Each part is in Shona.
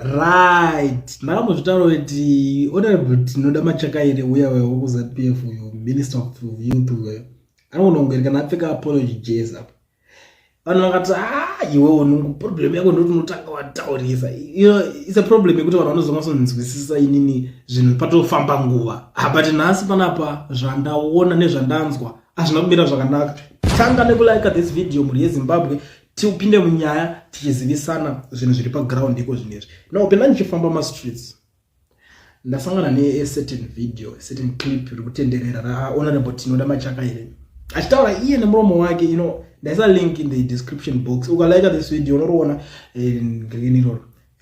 Right. Ndakambozvitaura kuti honorable tinoda Machakaire uya wekuZANU-PF uyu Minister of Youth uyu anogona kungori kana apfeka apology jazz apa. Vanhu vakati iwewe nungu problem yako ndoti unotanga wataurisa. It's a problem yekuti vanhu vanozonzwisisa inini zvinhu patofamba nguva. But nhasi panapa zvandaona nezvandanzwa hazvina kumira zvakanaka. Tanga nekulike this video muri yeZimbabwe tiupinde munyaya tichizivisana zvinhu zviri paground iko zvinezvi. No, pena ndichifamba mastreets ndasangana certain video, certain clip iri kutenderera raHonorable Tinoda Machakaire achitaura iye nemuromo wake. There's a link in the description box. Ukalike this video unoona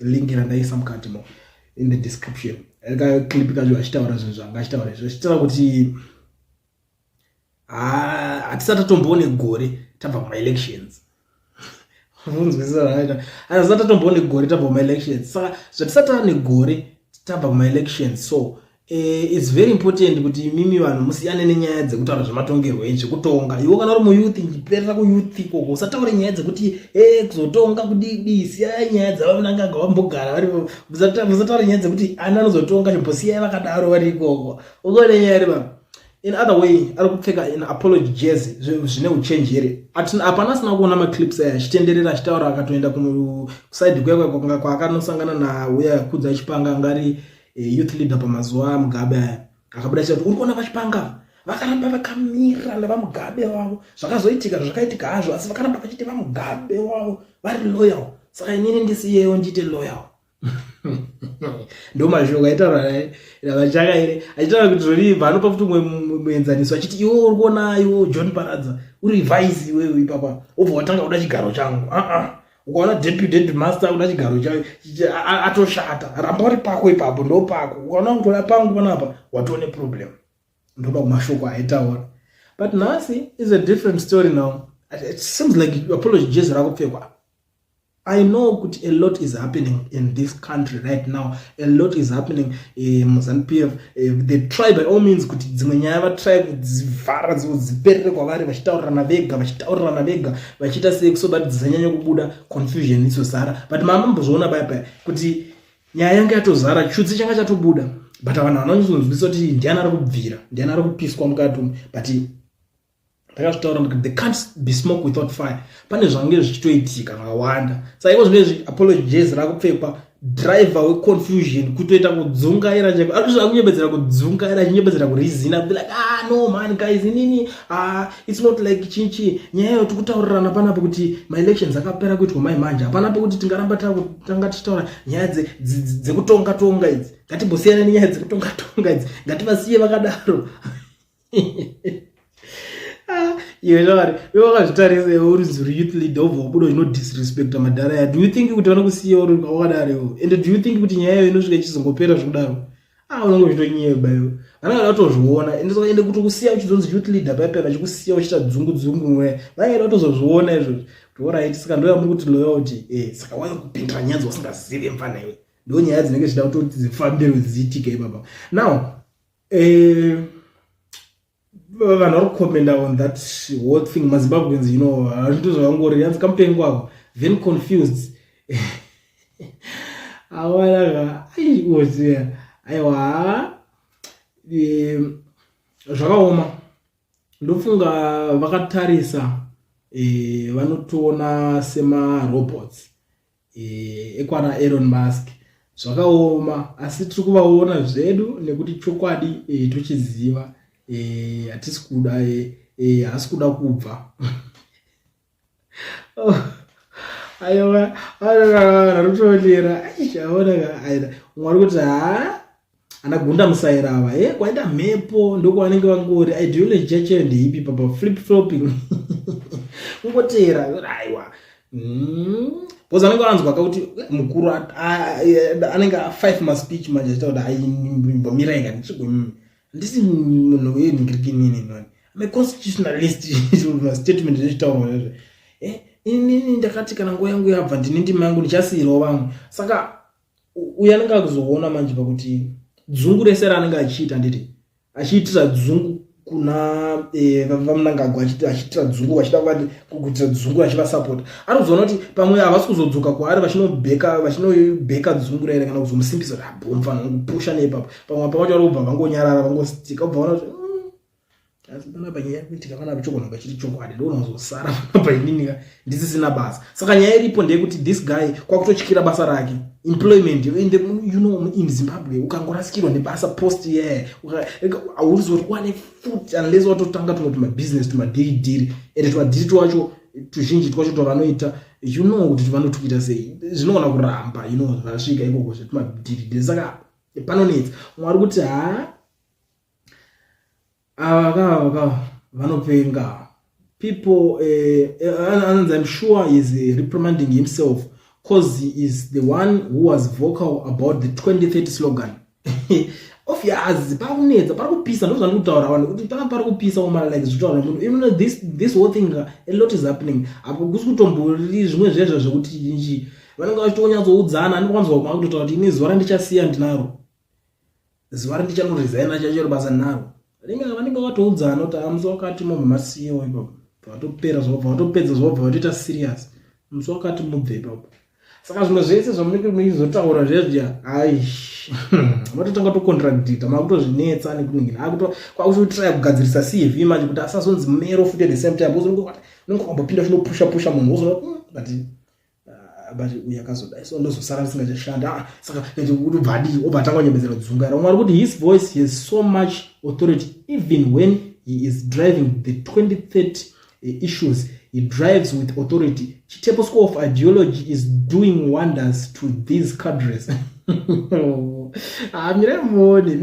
link randaisa mukati mo in the description. Eka clip kacho achitaura zvinhu zvanga achitaura izvo. Achitaura kuti hatisati tomboone gore tabva kuma-elections. Hatisati tomboone gore tabva kuma-elections. Saka zvatisati tane gore tabva kuma-elections, so it's very important kuti mimi vanhu musiyane nenyaya dzekutaura zvematongerwo ezvekutonga. Iwe kana uri muyouth ndiperera kuyouth ikoko usataure nyaya dzekuti kuzotonga kudii. Siyai nyaya dzavananga vambogara varipo. Musataure nyaya dzekuti ana anozotonga chimbosiyai vakadaro vari ikoko. Ukaona nyaya iri baba. In other way, ari kupfeka in apology jazz zvine uchenjeri. Hapana asina kuona maclips aya achitenderera achitaura akatoenda kuside kwekwe kwaakanosangana nauya kudza chipanga ngari youth leader pamazuva Mugabe aya. Akabuda achiti uri kuona vachipanga vakaramba vakamira nevaMugabe wavo. Zvakazoitika zvakaitika hazvo asi vakaramba vachiti vaMugabe wavo vari loyal. Saka inini ndisiyewo ndiite loyal. Ndo mashoko aitaura Machakaire achitaura kuti zvori vanopa kuti muenzaniso achiti iwe uri kuona iwe John Paradza uri vice iwewe ipapa obva watanga kuda chigaro changu. Ukaona deputy master kuda chigaro chayo atoshata. Ramba uri pako ipapo ndo pako. Ukaona kutoda pangu panapa watone problem. Ndoba kumashoko aitaura. But nasi is a different story now. It seems like apology jazz rakupfekwa. I know that a lot is happening in this country right now. A lot is happening in ZANU-PF. They try by all means kuti dzimwe nyaya va try kudzivhara dziperere kwavari vachitaurana vega vachiita so that dzisanyanya kubuda confusion isozara. But mamambozviona paya kuti nyaya yanga yatozara chutsi changa chatobuda. But vanhu vanonzwisisa kuti ndiani ari kubvira, ndiani ari kupiswa mukati umu. But they can't be smoke without fire. Pane zvange zvichitoitika vakawanda. Saka iko zvinezvi apology jazz rakupfekwa driver weconfusion kutoita kudzungaira chako. Ari akunyebedzera kudzungaira achinyebedzera kurizina be like no man guys inini it's not like chinchi nyaya yoti kutaurirana panapa kuti my elections akapera kuitwa mai manje. Hapana pekuti tingaramba tanga tichitaura nyaya dzekutonga tonga idzi. Ngatimbosiyana nenyaya dzekutonga tonga idzi. Ngativasiye vakadaro. Iwe wakazvitarisa uri zuri youth leader obva wabuda disrespecta madhara ya. Do you think kuti vanokusiya uri wakadaro? And do you think kuti nyaya iyo inosvika ichizongopera zvakudaro? Unongozvitonyeba iwe. Vanenge vatozviona ende kuti kusiya uchizonzi youth leader paya vachikusiya uchita dzungu mwe. Vanenge vatozozviona izvozvo. Kuti alright saka ndoyamba kuti loyalty saka waya kupindira nyaya dzausingasizive mfana iwe. Ndo nyaya dzinenge zvichida kuti dzifambire dziitike ipapa. Now vanhu vari kukomenda on that whole thing. MaZimbabweans, hazvito zvavangori yanzi kampengo ako then confused. Awanaka aiwoziya aiwa zvakaoma. Ndofunga vakatarisa vanotoona sema-robots ekwana Elon Musk. Zvakaoma asi tiri kuvaona zvedu nekuti chokwadi tochiziva. Hatisi kuda hasi kuda kubva. Aiwa arutolera aishaona aida mwari kuti anagunda musaira ava kwaita mhepo ndoko vanenge vangori ideology yacho ndeipi papa flip flopping. Ungotera aiwa because anenge anzwa kuti mukuru anenge 5 maspeech manje achitaura aimbomira inga ndichigwe ndisi munhu weningirikinini nani. I'm a constitutionalist. Statement zvichitaurwa izvo. Inini ndakati kana nguva yangu yabva ndine ndima yangu ndichasiyirawo vamwe. Saka uyu anenge akuzoona manje pakuti dzungu rese raanenge achiita nditi achiitira dzungu kuna vamunangagwa achitira dzungu vachida kugutira dzungu achivasapota. Ari kuzoona kuti pamwe havasi kuzodzoka kwaari vachinobheka dzungu raire kana kuzomusimbisa kuti mufanira kupusha neipapo. Pamwe pamacho vari kubva vangonyarara vangostika ubva vaona kuti asi panapa nyaya yekuitika panapa chokonaka chiri chokwadi ndounozosara panapa inini ndisisina basa. Saka nyaya iripo ndeyekuti this guy kwakutotyira basa rake employment in Zimbabwe ukangorasikirwa nebasa post hauzoti wane futi unless watotanga tumwe business tumadhiri ende tumadhiri twacho tuzhinji twacho twavanoita kuti vanotukuita sei zvinogona kuramba zvasvika ikoko zvetumadhiri. Saka panonetsa mwari kuti ava vanopenga people. And I'm sure he's reprimanding himself because he is the one who was vocal about the 2030 slogan. Obviously pakunetsa parikupisa ndozvandiri kutaura vanhu kuti pari kupisa like zvitaura munhu this whole thing a lot is happening. Apo kusi kutombori zvimwe zvezvo zvekuti inji vanenge vachitonyatsoudza andikwanzwa kuma kutotaura kuti ini zuva randichasiya ndinaro, zuva randichanoresigna chachero basa ndinaro. Vanenge vatoudzana kuti musi wakati mobva masiyewo ipapo vatopera zvobva vatopedza zvobva vatoita serious musi wakati mubve ipapo. Saka zvimwe zvese zvamunenge muchizotaura zvezvya matotanga tocontradicta makutozvinetsa nekuningina kwakutotraya kugadzirisa CV manje kuti asazonzi mero futi at the same time unenge kwambopinda zvinopusha munhu wozona but uyakazodai so ndozosara risingachashanda. Saka kuti bvadi obvatanga kunyembedzera dzunga ramwari kuti his voice has so much authority even when he is driving the 2030 issues. He drives with authority. Chitepo school of ideology is doing wonders to these cadres. Miremone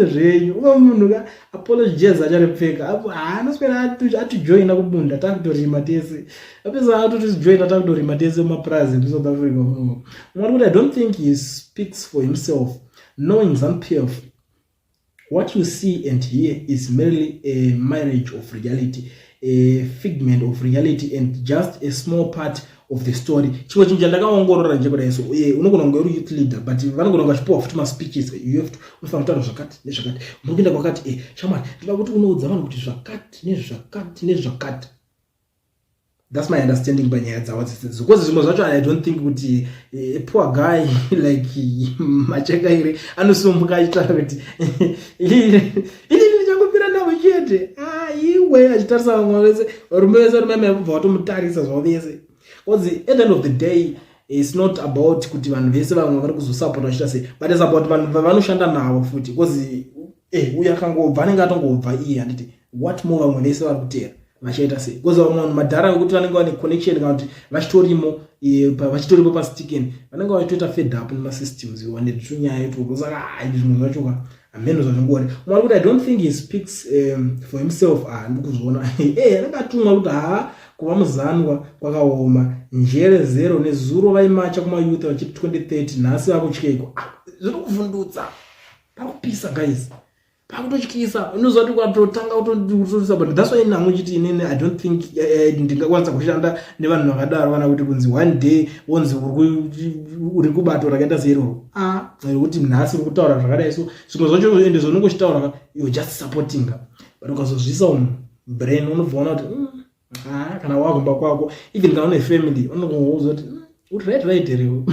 zvenyu umwe munhu apologize acharepfeka anoswera atijoina kubunda takutorima tese apesa atotijoina takutorima tese mumaprazi eSouth Africa. Mwari kuti I don't think he speaks for himself. Knowing ZANU-PF, what you see and hear is merely a mirage of reality, a figment of reality and just a small part of the story. Chimwe chinhu chandakaongorora njekudai so unogona kunge uri youth leader but vanogona kungachipuwa futi maspeeches you have to unofanira kutaura zvakati nezvakati munokuenda kwakati shamwari ndinoda kuti unoudza vanhu kuti zvakati nezvakati nezvakati. That's my understanding panyaya dzavo dzese because zvimwe zvacho I don't think kuti a poor guy like Macheka ire anosimuka achitaura kuti ili ndichangopira navo chete iwe achitarisa vamwe vese varume vese rumemebva vatomutarisa zvavo vese. Because at the end of the day it's not about kuti vanhu vese vamwe vari kuzosapota vachita sei but it's about vanhu vanoshanda navo futi because uya kangobva anenge atongobva iye handiti what more vamwe vese vari kutera vachaita sei because vamwe vanhu madhara vekuti vanenge vane connection kana kuti vachitoripo pasticken vanenge vachitoita fed up nemasystems wandetunyaya yetoko. Saka zvimwe zvacho ameno zvazvingori mwari kuti I don't think he speaks for himself. Ndikuzviona anengatumwa kuti kuva muzanwa kwakaoma njere zero nezuro vaimacha kumayouth vachiti 2030 nhasi vakutyeko zviri kuvhundutsa pakupisa guys pakutotyisa unoziva kuti kwatotanga kutotisa but that's why nhamwe chiti inene I don't think ndingakwanisa kushanda nevanhu vakadaro kana kuti kunzi one day wonzi uri kubato rakaita seiroro kuti nhasi uri kutaura zvakadai so zvimwe zvacho ende zvonongochitaura you just supporting but ukazozvisa brain unobva kuti kana wagomba kwako even kana une family unongouza kuti uri right rewo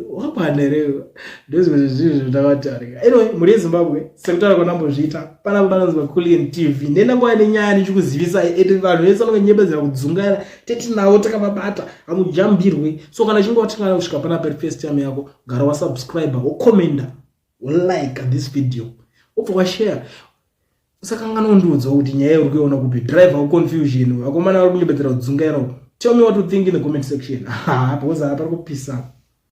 wapanerewo ndozvimwe zvinhu zvindakatarika. Anyway muri yeZimbabwe sekutaura kwanambozviita panapa panonzi paCoolian TV ndendamboya nenyaya ndichikuzivisa vanhu vese vanonyembedzera kudzungaira tetinavo takavabata hamujambirwe. So kana chinge watingana kusvika panapa first time yako gara wasubscribe wokomenda wolike this video wobva washare usakangana undiudza kuti nyaya uri kuiona kupi driver confusion vakomana vari kunyembedzera kudzungaira. Tell me what you think in the comment section. Because pari kupisa.